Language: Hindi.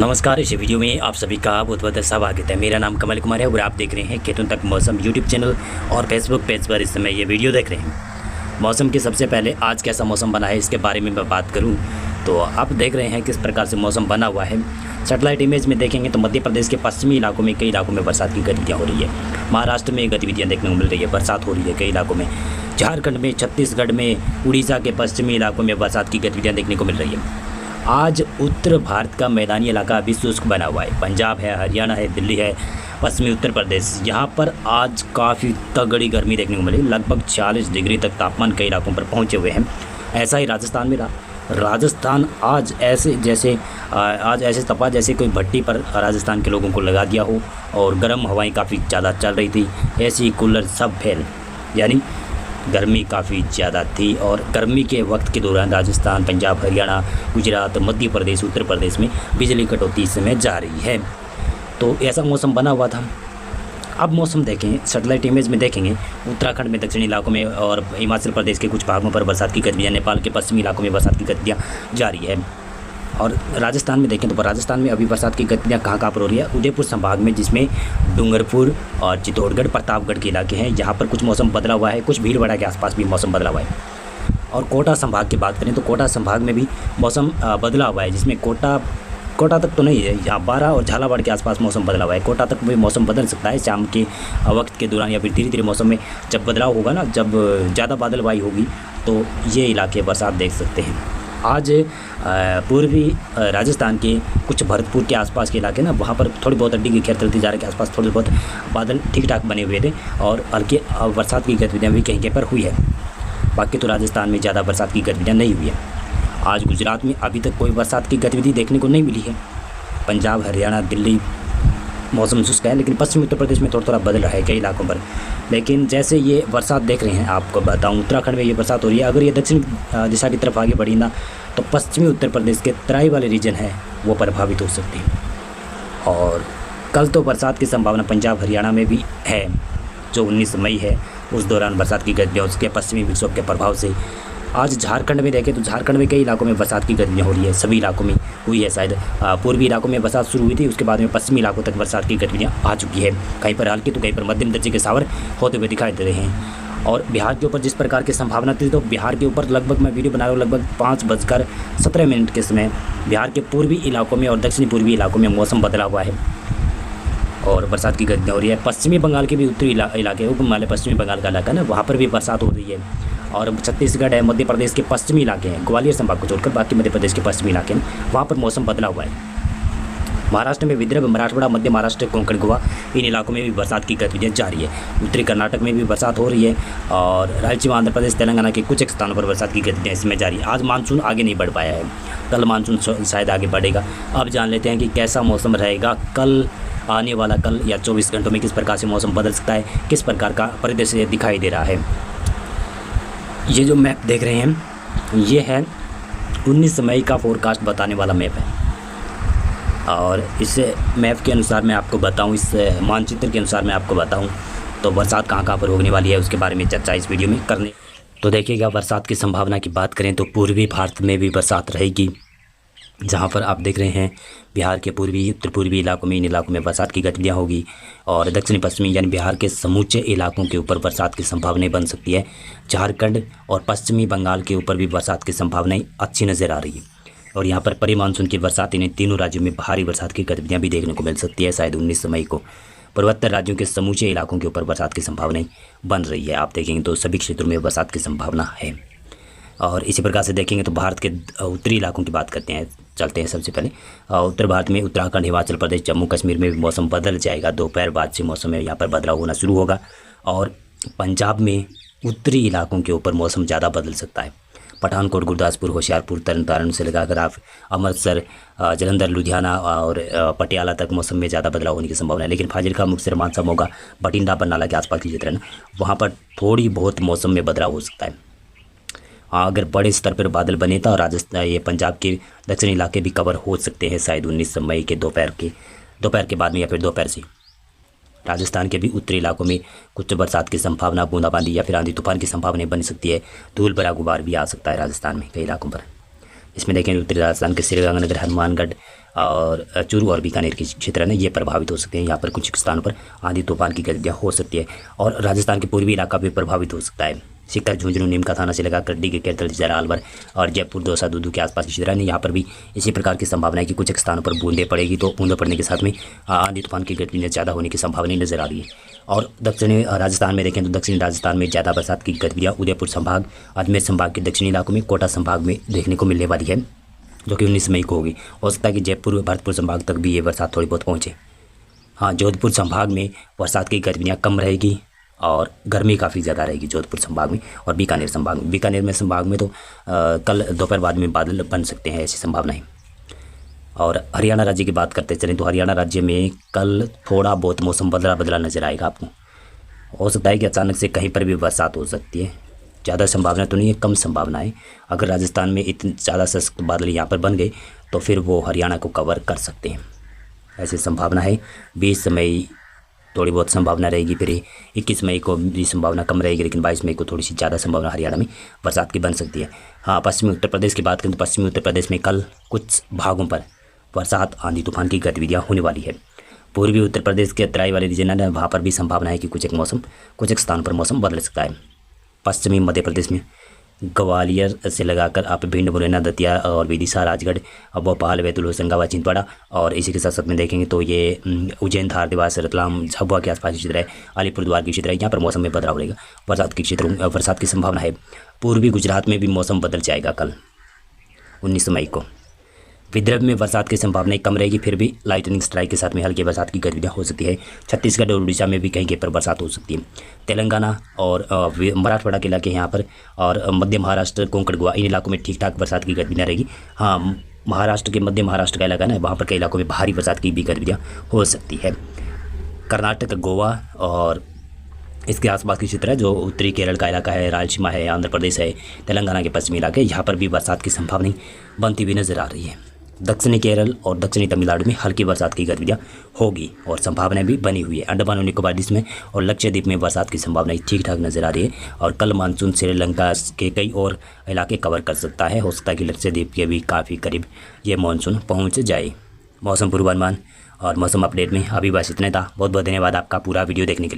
नमस्कार। इस वीडियो में आप सभी का बहुत बहुत स्वागत है। मेरा नाम कमल कुमार है और आप देख रहे हैं खेतों तक मौसम यूट्यूब चैनल और फेसबुक पेज पर इस समय ये वीडियो देख रहे हैं। मौसम के सबसे पहले आज कैसा मौसम बना है इसके बारे में मैं बात करूं तो आप देख रहे हैं किस प्रकार से मौसम बना हुआ है। सैटेलाइट इमेज में देखेंगे तो मध्य प्रदेश के पश्चिमी इलाकों में कई इलाकों में बरसात की गतिविधियाँ हो रही है। महाराष्ट्र में गतिविधियाँ देखने को मिल रही है, बरसात हो रही है कई इलाकों में। झारखंड में, छत्तीसगढ़ में, उड़ीसा के पश्चिमी इलाकों में बरसात की गतिविधियाँ देखने को मिल रही है। आज उत्तर भारत का मैदानी इलाका अभी शुष्क बना हुआ है। पंजाब है, हरियाणा है, दिल्ली है, पश्चिमी उत्तर प्रदेश, यहाँ पर आज काफ़ी तगड़ी गर्मी देखने को मिली। लगभग 40 डिग्री तक तापमान कई इलाकों पर पहुँचे हुए हैं। ऐसा ही राजस्थान में रहा। राजस्थान आज ऐसे तपा जैसे कोई भट्टी पर राजस्थान के लोगों को लगा दिया हो और गर्म हवाएं काफ़ी ज़्यादा चल रही थी। ऐसी कूलर सब फेल, यानी गर्मी काफ़ी ज़्यादा थी। और गर्मी के वक्त के दौरान राजस्थान, पंजाब, हरियाणा, गुजरात, मध्य प्रदेश, उत्तर प्रदेश में बिजली कटौती इस समय जा रही है। तो ऐसा मौसम बना हुआ था। अब मौसम देखें, सैटेलाइट इमेज में देखेंगे उत्तराखंड में, दक्षिणी इलाकों में और हिमाचल प्रदेश के कुछ भागों पर बरसात की गतिविधियाँ, नेपाल के पश्चिमी इलाकों में बरसात की गतिविधियाँ जारी है। और राजस्थान में देखें तो राजस्थान में अभी बरसात की गतिविधियाँ कहाँ पर हो रही है। उदयपुर संभाग में, जिसमें डूंगरपुर और चित्तौड़गढ़, प्रतापगढ़ के इलाके हैं, यहाँ पर कुछ मौसम बदला हुआ है। कुछ भीलवाड़ा के आसपास भी मौसम बदला हुआ है। और कोटा संभाग की बात करें तो कोटा संभाग में भी मौसम बदला हुआ है, जिसमें कोटा तक तो नहीं है, यहाँ बारा और झालावाड़ के आसपास मौसम बदला हुआ है। कोटा तक भी मौसम बदल सकता है शाम के वक्त के दौरान, या फिर धीरे धीरे मौसम में जब बदलाव होगा ना, जब ज़्यादा बादलवाई होगी तो ये इलाके बरसात देख सकते हैं। आज पूर्वी राजस्थान के कुछ भरतपुर के आसपास के इलाके ना, वहाँ पर थोड़ी बहुत अड्डी की खेत तिजारे के आसपास थोड़े बहुत बादल ठीक ठाक बने हुए थे और हल्की बरसात की गतिविधियाँ भी कहीं पर हुई है। बाकी तो राजस्थान में ज़्यादा बरसात की गतिविधियाँ नहीं हुई है। आज गुजरात में अभी तक कोई बरसात की गतिविधि देखने को नहीं मिली है। पंजाब, हरियाणा, दिल्ली मौसम शुष्क है, लेकिन पश्चिमी उत्तर प्रदेश में थोड़ा थोड़ा बदल रहा है कई इलाकों पर। लेकिन जैसे ये बरसात देख रहे हैं, आपको बताऊं उत्तराखंड में ये बरसात हो रही है। अगर ये दक्षिण दिशा की तरफ आगे बढ़ी ना, तो पश्चिमी उत्तर प्रदेश के तराई वाले रीजन है वो प्रभावित हो सकती है। और कल तो बरसात की संभावना पंजाब, हरियाणा में भी है, जो 19 मई है, उस दौरान बरसात की गतिविधियाँ उसके पश्चिमी विक्षोभ के प्रभाव से। आज झारखंड में देखें तो झारखंड में कई इलाकों में बरसात की गतिविधियाँ हो रही है। सभी इलाकों में हुई है, शायद पूर्वी इलाकों में बरसात शुरू हुई थी, उसके बाद में पश्चिमी इलाकों तक बरसात की गतिविधियाँ आ चुकी है। कहीं पर हल्की तो कहीं पर मध्यम दर्जे के सावर होते हुए दिखाई दे रहे हैं। और बिहार के ऊपर जिस प्रकार की संभावना थी, तो बिहार के ऊपर लगभग मैं वीडियो बना रहा हूँ लगभग 5:17 के समय बिहार के पूर्वी इलाकों में और दक्षिणी पूर्वी इलाकों में मौसम बदला हुआ है और बरसात की गतिविधियाँ हो रही है। पश्चिमी बंगाल के भी उत्तरी इलाके, उप हिमालय पश्चिमी बंगाल का इलाका ना, वहाँ पर भी बरसात हो रही है। और छत्तीसगढ़ है, मध्य प्रदेश के पश्चिमी इलाके हैं, ग्वालियर संभाग को छोड़कर बाकी मध्य प्रदेश के पश्चिमी इलाके हैं, वहाँ पर मौसम बदला हुआ है। महाराष्ट्र में विदर्भ, मराठवाड़ा, मध्य महाराष्ट्र, कोंकण, गोवा, इन इलाकों में भी बरसात की गतिविधियाँ जारी है। उत्तरी कर्नाटक में भी बरसात हो रही है और रायलसीमा, आंध्र प्रदेश, तेलंगाना के कुछ स्थानों पर बरसात की गतिविधियाँ इसमें जारी है। आज मानसून आगे नहीं बढ़ पाया है, कल मानसून शायद आगे बढ़ेगा। अब जान लेते हैं कि कैसा मौसम रहेगा कल, आने वाला कल या 24 घंटों में किस प्रकार से मौसम बदल सकता है, किस प्रकार का परिदृश्य दिखाई दे रहा है। ये जो मैप देख रहे हैं, ये है 19 मई का फोरकास्ट बताने वाला मैप है। और इस मैप के अनुसार मैं आपको बताऊं, इस मानचित्र के अनुसार मैं आपको बताऊं तो बरसात कहाँ कहाँ पर होने वाली है, उसके बारे में चर्चा इस वीडियो में करने। तो देखिएगा, बरसात की संभावना की बात करें तो पूर्वी भारत में भी बरसात रहेगी, जहाँ पर आप देख रहे हैं बिहार के पूर्वी, उत्तर पूर्वी इलाकों में, इन इलाकों में बरसात की गतिविधियाँ होगी। और दक्षिणी पश्चिमी यानी बिहार के समूचे इलाकों के ऊपर बरसात की संभावनाएं बन सकती है। झारखंड और पश्चिमी बंगाल के ऊपर भी बरसात की संभावनाएं अच्छी नज़र आ रही है। और यहाँ पर परी मानसून की बरसात, इन्हें तीनों राज्यों में भारी बरसात की गतिविधियाँ भी देखने को मिल सकती है शायद 19 मई को। पूर्वोत्तर राज्यों के समूचे इलाकों के ऊपर बरसात की संभावनाएं बन रही है। आप देखेंगे तो सभी क्षेत्रों में बरसात की संभावना है। और इसी प्रकार से देखेंगे तो भारत के उत्तरी इलाकों की बात करते हैं, चलते हैं सबसे पहले। उत्तर भारत में उत्तराखंड, हिमाचल प्रदेश, जम्मू कश्मीर में भी मौसम बदल जाएगा। दोपहर बाद से मौसम में यहाँ पर बदलाव होना शुरू होगा। और पंजाब में उत्तरी इलाकों के ऊपर मौसम ज़्यादा बदल सकता है। पठानकोट, गुरदासपुर, होशियारपुर, तरन तारण से लगाकर आप अमृतसर, जलंधर, लुधियाना और पटियाला तक मौसम में ज़्यादा बदलाव होने की संभावना है। लेकिन फाजिलका, मुक्तसर, मानसा, मोगा, बठिंडा, बरनाला के आसपास के क्षेत्र है ना, वहाँ पर थोड़ी बहुत मौसम में बदलाव हो सकता है। अगर बड़े स्तर पर बादल बने तो राजस्थान, ये पंजाब के दक्षिणी इलाके भी कवर हो सकते हैं शायद 19 मई के दोपहर के बाद में, या फिर दोपहर से। राजस्थान के भी उत्तरी इलाकों में कुछ बरसात की संभावना, बूंदाबांदी या फिर आंधी तूफान की संभावना बन सकती है। धूल भरा गुबार भी आ सकता है राजस्थान में कई इलाकों पर। इसमें देखें उत्तरी राजस्थान के श्रीगंगानगर, हनुमानगढ़, और चूरू और बीकानेर के क्षेत्र है ये प्रभावित हो सकते हैं। यहाँ पर कुछ स्थानों पर आंधी तूफान की गतिविधियाँ हो सकती है और राजस्थान के पूर्वी इलाका भी प्रभावित हो सकता है। सीकर, झुंझुनू, नीमका थाना से लेकर कड्डी के केरतल, जरा, अलवर और जयपुर, दौसा, दूदू के आसपास के क्षेत्र है यहाँ पर भी इसी प्रकार की संभावना है कि कुछ स्थानों पर बूंदें पड़ेगी। तो बूंदें पड़ने के साथ में आंधी तूफान की गतिविधियाँ ज़्यादा होने की संभावना नजर आ रही है। और दक्षिणी राजस्थान में देखें तो दक्षिणी राजस्थान में ज़्यादा बरसात की गतिविधियाँ उदयपुर संभाग, अजमेर संभाग के दक्षिणी इलाकों में, कोटा संभाग में देखने को मिलने वाली है, जो कि 19 मई को होगी। हो सकता है कि जयपुर, भरतपुर संभाग तक भी ये बरसात थोड़ी बहुत पहुँचे। हाँ, जोधपुर संभाग में बरसात की गतिविधियाँ कम रहेगी और गर्मी काफ़ी ज़्यादा रहेगी जोधपुर संभाग में और बीकानेर संभाग में। बीकानेर में संभाग में तो कल दोपहर बाद में बादल बन सकते हैं, ऐसी संभावनाएं। और हरियाणा राज्य की बात करते चलें तो हरियाणा राज्य में कल थोड़ा बहुत मौसम बदला बदला नज़र आएगा आपको। हो सकता है कि अचानक से कहीं पर भी बरसात हो सकती है। ज़्यादा संभावना तो नहीं है, कम संभावना है। अगर राजस्थान में इतने ज़्यादा सख्त बादल यहाँ पर बन गए तो फिर वो हरियाणा को कवर कर सकते हैं, ऐसी संभावना है। 20 मई थोड़ी बहुत संभावना रहेगी, फिर 21 मई को भी संभावना कम रहेगी, लेकिन 22 मई को थोड़ी सी ज़्यादा संभावना हरियाणा में बरसात की बन सकती है। हाँ, पश्चिमी उत्तर प्रदेश की बात करें तो पश्चिमी उत्तर प्रदेश में कल कुछ भागों पर बरसात, आंधी तूफान की गतिविधियाँ होने वाली है। पूर्वी उत्तर प्रदेश के तराई वाले रीजन है, वहाँ पर भी संभावना है कि कुछ एक स्थान पर मौसम बदल सकता है। पश्चिमी मध्य प्रदेश में ग्वालियर से लगाकर आप भिंड, मुरैना, दतिया और विदिशा, राजगढ़, भोपाल, बैतूल, होशंगाबाद, छिंदवाड़ा और इसी के साथ साथ में देखेंगे तो ये उज्जैन, धार, देवास, रतलाम, झाबुआ के आसपास क्षेत्र है, अलीपुरद्वार की क्षेत्र है, यहाँ पर मौसम में बदलाव रहेगा। बरसात की संभावना है। पूर्वी गुजरात में भी मौसम बदल जाएगा कल 19 मई को। विदर्भ में बरसात की संभावनाएं कम रहेगी, फिर भी लाइटनिंग स्ट्राइक के साथ में हल्की बरसात की गतिविधियाँ हो सकती है। छत्तीसगढ़ और उड़ीसा में भी कहीं पर बरसात हो सकती है। तेलंगाना और मराठवाड़ा के इलाके यहाँ पर और मध्य महाराष्ट्र, कोंकण, गोवा, इन इलाकों में ठीक ठाक बरसात की गतिविधियाँ रहेगी। हाँ, महाराष्ट्र के मध्य महाराष्ट्र का इलाका है ना, वहाँ पर कई इलाकों में भारी बरसात की भी गतिविधियाँ हो सकती है। कर्नाटक, गोवा और इसके आसपास के क्षेत्र है, जो उत्तरी केरल का इलाका है, रायलसीमा है, आंध्र प्रदेश है, तेलंगाना के पश्चिमी इलाके, यहाँ पर भी बरसात की संभावना बनती हुई नजर आ रही है। दक्षिणी केरल और दक्षिणी तमिलनाडु में हल्की बरसात की गतिविधियाँ होगी और संभावनाएं भी बनी हुई है। अंडमान और निकोबार द्वीप में और लक्षद्वीप में बरसात की संभावनाएं ठीक ठाक नजर आ रही है और कल मानसून श्रीलंका के कई और इलाके कवर कर सकता है। हो सकता है कि लक्षद्वीप के भी काफ़ी करीब ये मानसून पहुँच जाए। मौसम पूर्वानुमान और मौसम अपडेट में अभी बस इतना था। बहुत बहुत धन्यवाद आपका पूरा वीडियो देखने के लिए।